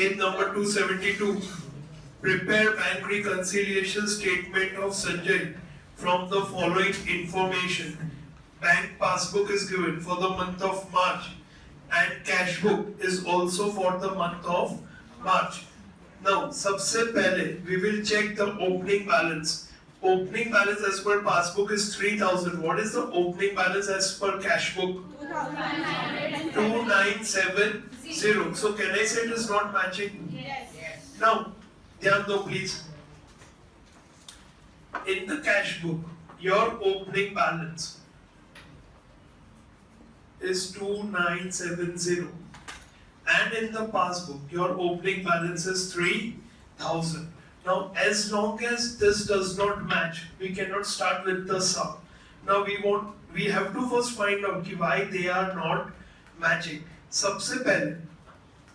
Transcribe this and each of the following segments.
Page number 272. Prepare bank reconciliation statement of Sanjay from the following information. Bank passbook is given for the month of March and cash book is also for the month of March. Now, सबसे पहले we will check the opening balance. Opening balance as per passbook is 3,000. What is the opening balance as per cash book? 2970. So can I say it is not matching? Yes. Now, ध्यान दो please. In the cash book, your opening balance is 2970, and in the passbook, your opening balance is 3,000. Now, as long as this does not match, we cannot start with the sum. Now, we have to first find out कि why they are not matching. सबसे पहले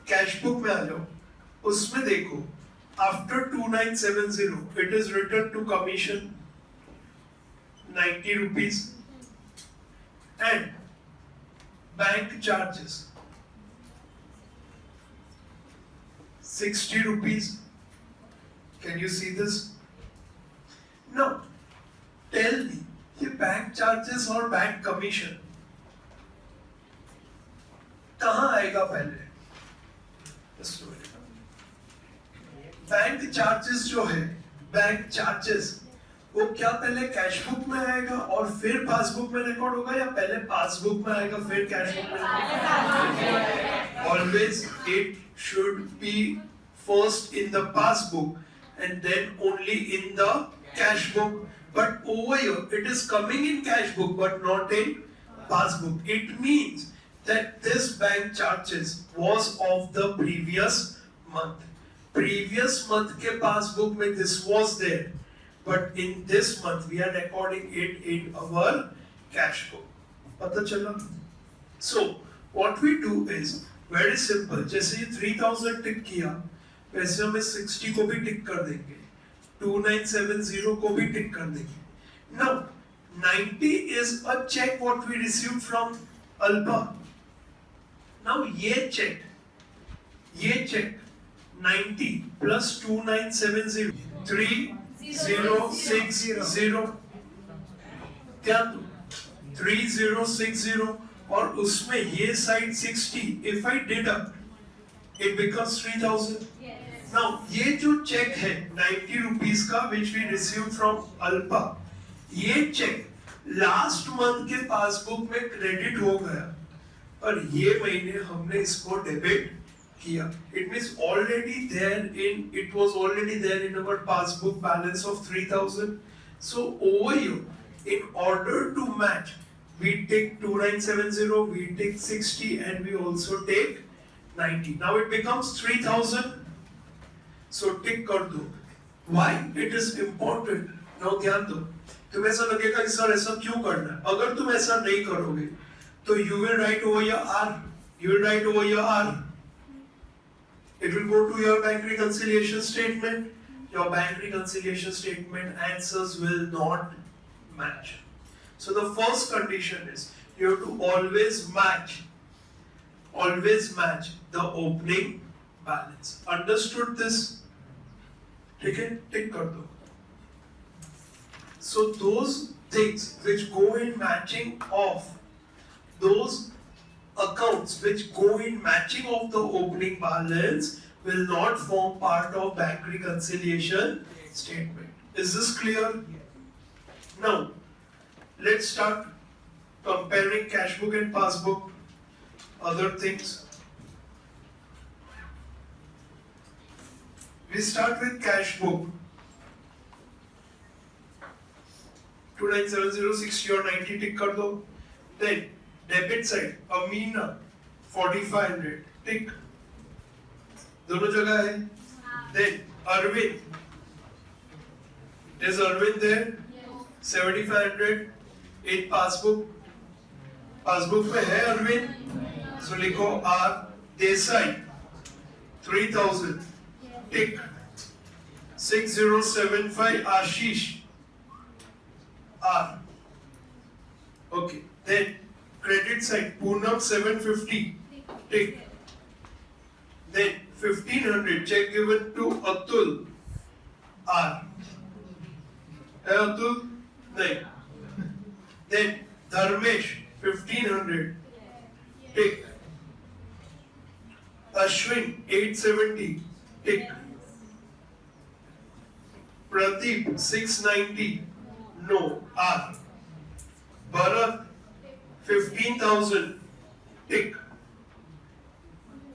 cash book में आ जाओ, उसमें देखो after 2970 it is written to commission 90 rupees and bank charges 60 rupees. Can you see this? Now tell me ये bank charges और bank commission कहाँ आएगा पहले? बैंक चार्जेस जो है, बैंक चार्जेस वो क्या पहले कैश बुक में आएगा और फिर पासबुक में रिकॉर्ड होगा या पहले पासबुक में आएगा फिर कैश बुक में? Always it should be first in the passbook and then only in the cash book. But over here it is coming in cash book but not in passbook. It means that this bank charges was of the previous month. Previous month के passbook में this was there, but in this month we are recording it in our cash book. पता चला? So what we do is very simple. जैसे ये 3000 टिक किया, वैसे हमें 60 को भी टिक कर देंगे, 2970 को भी टिक कर देंगे. Now 90 is a check what we received from Alpa. Now ये check 90 plus 2970 3060 ध्यान दो 3060 और उसमें ये side 60. If I deduct, it becomes 3000. Now ये जो चेक है 90 rupees का which we received from Alpa, ये चेक लास्ट मंथ के पासबुक में क्रेडिट हो गया और ये महीने हमने इसको डेबिट किया. It means it was already there in our passbook balance of 3,000. So over here, in order to match, we take 2970, we take 60, and we also take 90. Now it becomes 3,000. So tick कर दो. Why it is important? Now ध्यान दो. तुम्हें ऐसा लगेगा कि sir ऐसा क्यों करना है? अगर तुम ऐसा नहीं करोगे, तो you will write over your R. You will write over your R. It will go to your bank reconciliation statement. Your bank reconciliation statement answers will not match. So the first condition is you have to always match the opening balance. Understood this? ठीक है, टिक कर दो. So those things which go in matching of those accounts which go in matching of the opening balance will not form part of bank reconciliation statement. Is this clear? Now, let's start comparing cash book and passbook. Other things. We start with cash book. 2970, 60 or 90 tick कर दो. Then debit side, Amina 4500 tick. दोनों जगह है. Then Arvind, is Arvind there? 7500 in passbook. Passbook में है Arvind. So लिखो R. Desai 3000 tick. 6075 Ashish R. Okay. Then credit side Poonam 750 tick. Then 1500 check given to Atul R. है अतुल नहीं. Then Dharmesh 1500 tick. Ashwin 870 tick. Pradeep 690 no R. Bharat 15,000 tick.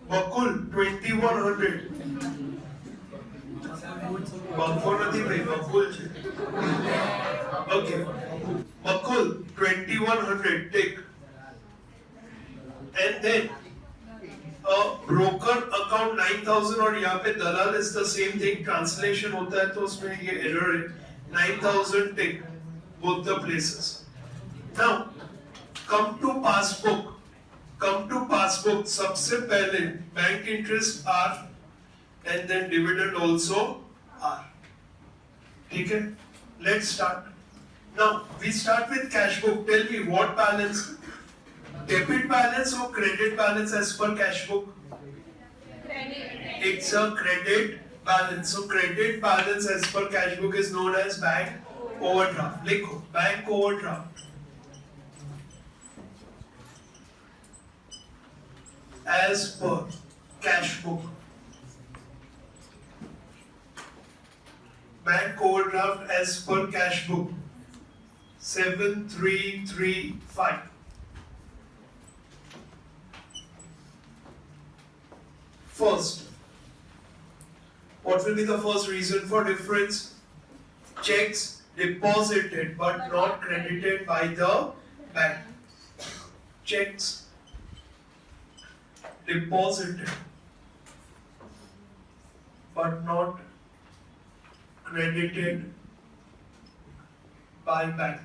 Bakul 2100. Bakul નથી ભાઈ Bakul છે. Okay. Bakul 2100 tick. And then a broker account 9000 और यहाँ पे दलाल is the same thing. Translation होता है तो उसमें ये error है. 9000 tick both the places. Now come to passbook. Come to passbook. सबसे पहले bank interest R and then dividend also R. ठीक है? Let's start. Now we start with cash book. Tell me what balance? Debit balance or credit balance as per cash book? Credit. It's a credit balance. So credit balance as per cash book is known as bank overdraft. लिखो bank overdraft. As per cash book. Bank overdraft as per cash book 7335. First, what will be the first reason for difference? Checks deposited but not credited by the bank. Checks deposited but not credited by bank.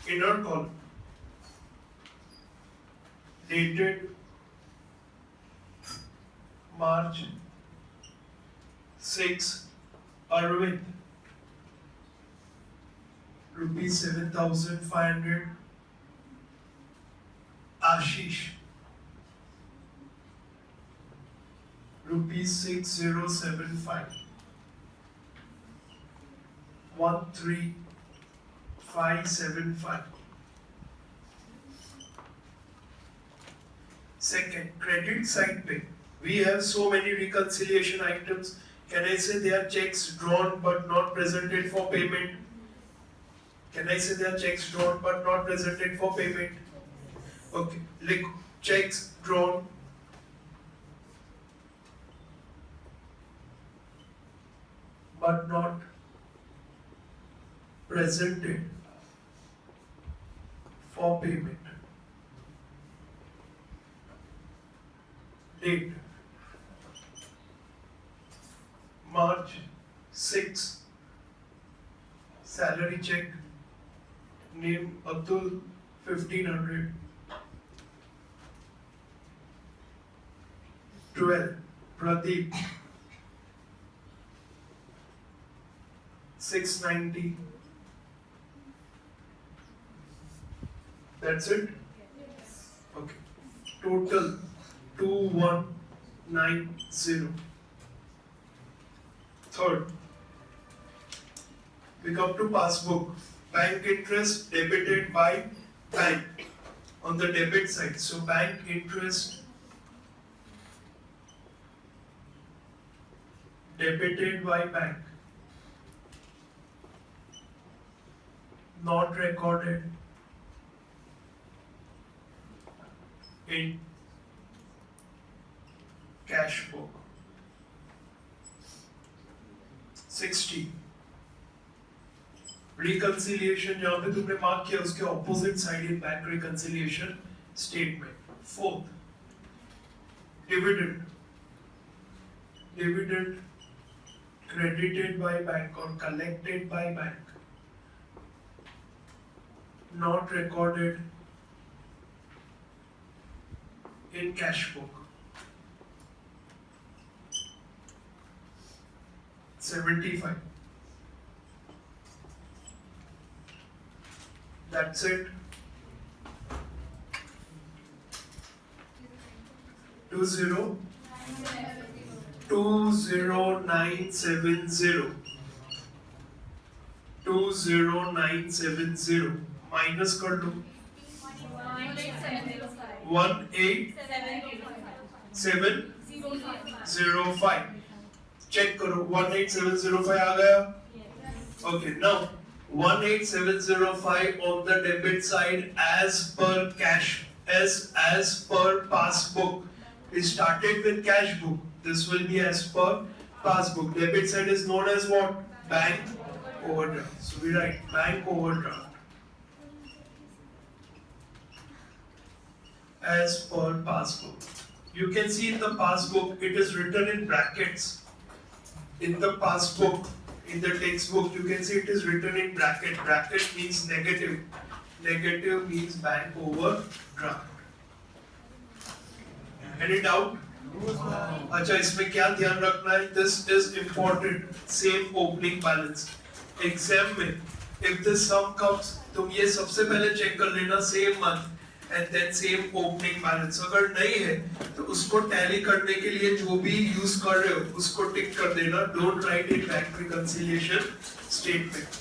Inner column dated March 6 Arvind rupees 7,500. Ashish rupees 6075. 13575. Second, credit side pay. We have so many reconciliation items. Can I say they are checks drawn but not presented for payment? Can I say they are checks drawn but not presented for payment? Okay, like checks drawn but not presented for payment. Date March 6. Salary check. Name Atul 1500. 12. Pradeep 690. That's it? Okay. Total 2190. Third, we come to passbook. Bank interest debited by bank on the debit side. So bank interest debited by bank, not recorded in cash book. 60. Reconciliation जहाँ पे तुमने mark किया उसके opposite side in bank reconciliation statement. Fourth, dividend. Dividend credited by bank or collected by bank, not recorded in cash book. 75. That's it. 20970 minus कर लो 18705 check करो 18705 आ गया okay now 18705 on the debit side as per cash as per passbook we started with cash book this will be as per passbook debit side is known as what bank overdraft so we write bank overdraft as per passbook you can see in the passbook it is written in brackets in the passbook in the textbook you can see it is written in bracket means negative means bank overdraft any doubt अच्छा इसमें क्या ध्यान रखना है this is important same opening balance exam में if the sum comes तुम ये सबसे पहले चेक कर लेना same month and then same opening balance अगर नहीं है तो उसको टैली करने के लिए जो भी यूज कर रहे हो उसको टिक कर देना don't write it back reconciliation statement